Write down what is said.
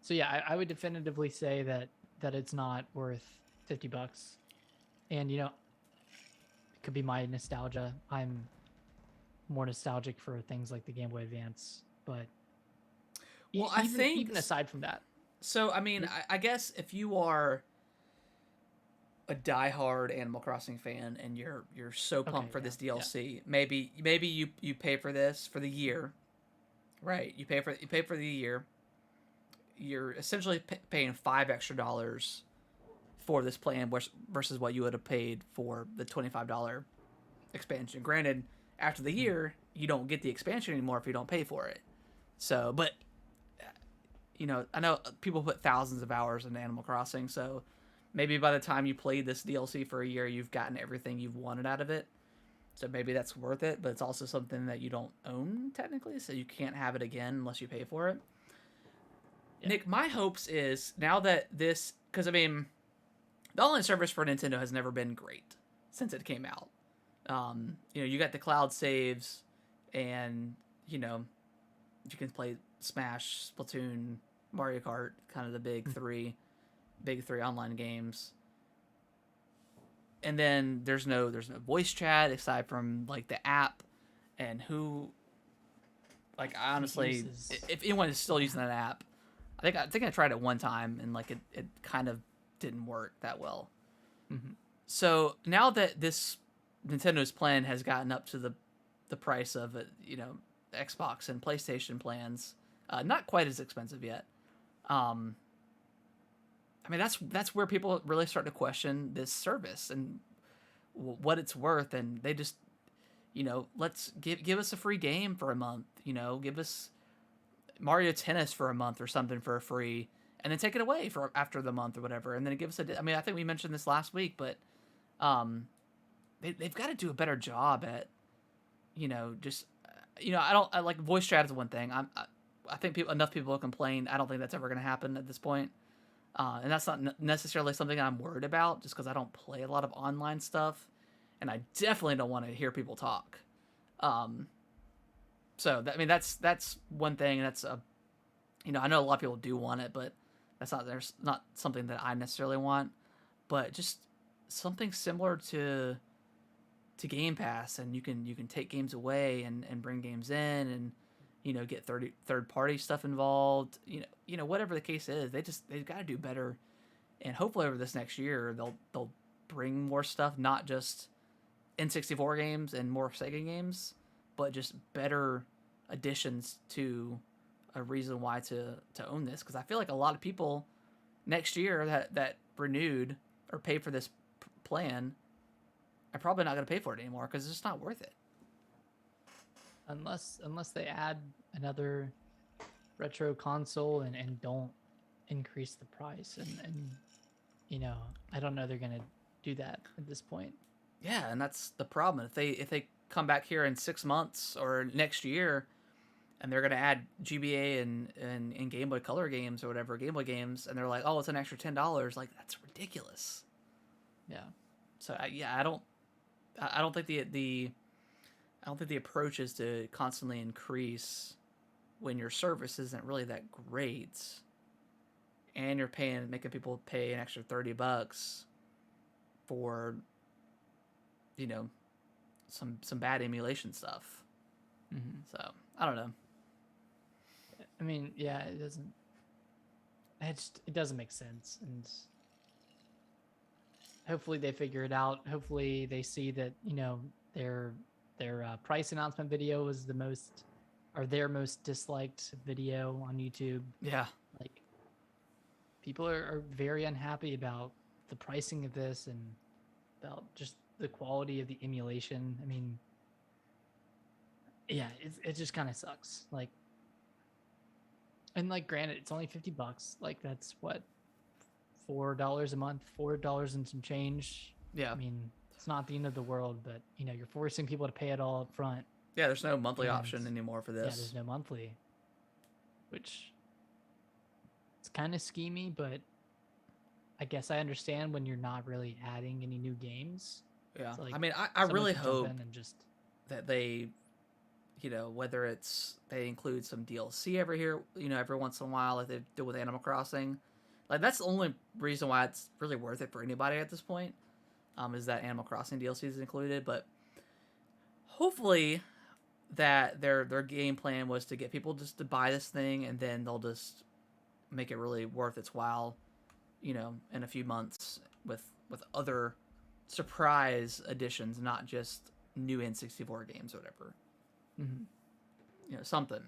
So yeah, I would definitively say that it's not worth $50. And it could be my nostalgia. I'm more nostalgic for things like the Game Boy Advance, but Well, I even think even aside from that, so. I mean, it, I guess if you are a diehard Animal Crossing fan and you're so pumped okay, for yeah, this yeah, DLC, maybe you pay for this for the year, right? You pay for the year. You're essentially paying $5 extra for this plan versus what you would have paid for the $25 expansion. Granted, after the mm, year, you don't get the expansion anymore if you don't pay for it. So, but I know people put thousands of hours into Animal Crossing, so maybe by the time you played this DLC for a year, you've gotten everything you've wanted out of it. So maybe that's worth it, but it's also something that you don't own technically, so you can't have it again unless you pay for it. yeah. Nick, my hopes is now that this, because I mean, the online service for Nintendo has never been great since it came out. You got the cloud saves, and you know you can play Smash, Splatoon, Mario Kart, kind of the Mm. big three online games. And then there's no voice chat aside from like the app, and who like Who honestly, uses if anyone is the still using app? that app, I think I tried it one time and like it kind of didn't work that well. Hmm. So now that this Nintendo's plan has gotten up to the price of Xbox and PlayStation plans, not quite as expensive yet. Um, I mean that's where people really start to question this service and what it's worth, and they just let's give us a free game for a month. Give us Mario Tennis for a month or something for a free, and then take it away for after the month or whatever, and then it gives us a. I mean, I think we mentioned this last week, but um, they've got to do a better job at just I don't I, like voice chat is one thing. I think enough people have complained. I don't think that's ever going to happen at this point. And that's not necessarily something I'm worried about, just because I don't play a lot of online stuff, and I definitely don't want to hear people talk. Um, I mean, that's one thing. That's I know a lot of people do want it, but there's not something that I necessarily want. But just something similar to Game Pass, and you can take games away and bring games in, and get third party stuff involved. Whatever the case is, they've got to do better, and hopefully over this next year they'll bring more stuff, not just N64 games and more Sega games, but just better additions to a reason why to own this. Because I feel like a lot of people next year that renewed or paid for this plan are probably not going to pay for it anymore because it's just not worth it. Unless they add another retro console and don't increase the price, and I don't know they're gonna do that at this point. Yeah, and that's the problem. If they come back here in 6 months or next year and they're gonna add GBA and Game Boy Color games or whatever Game Boy games, and they're like, oh, it's an extra $10. Like that's ridiculous. Yeah. So yeah, I don't think I don't think the approach is to constantly increase when your service isn't really that great, and you're making people pay an extra $30 for you know some bad emulation stuff. Hmm. So I don't know. I mean, yeah, it doesn't make sense, and hopefully they figure it out. Hopefully they see that their price announcement video was their most disliked video on YouTube. Yeah, Like, people are very unhappy about the pricing of this and about just the quality of the emulation. I mean, yeah, it just kind of sucks. Like, and like, granted, it's only $50. Like, that's what, $4 a month, $4 and some change. yeah, I mean, it's not the end of the world, but you're forcing people to pay it all up front, yeah. There's no monthly and option anymore for yeah, there's this. no monthly, which it's kind of schemy, but I guess I understand when you're not really adding any new games. Yeah, It's like I mean, I someone really could jump hope in and just that they you know, whether it's they include some DLC every once in a while, like they do with Animal Crossing. Like that's the only reason why it's really worth it for anybody at this point. Is that Animal Crossing DLC is included, but hopefully that their game plan was to get people just to buy this thing, and then they'll just make it really worth its while, in a few months with other surprise additions, not just new N64 games or whatever. Mm-hmm. Something.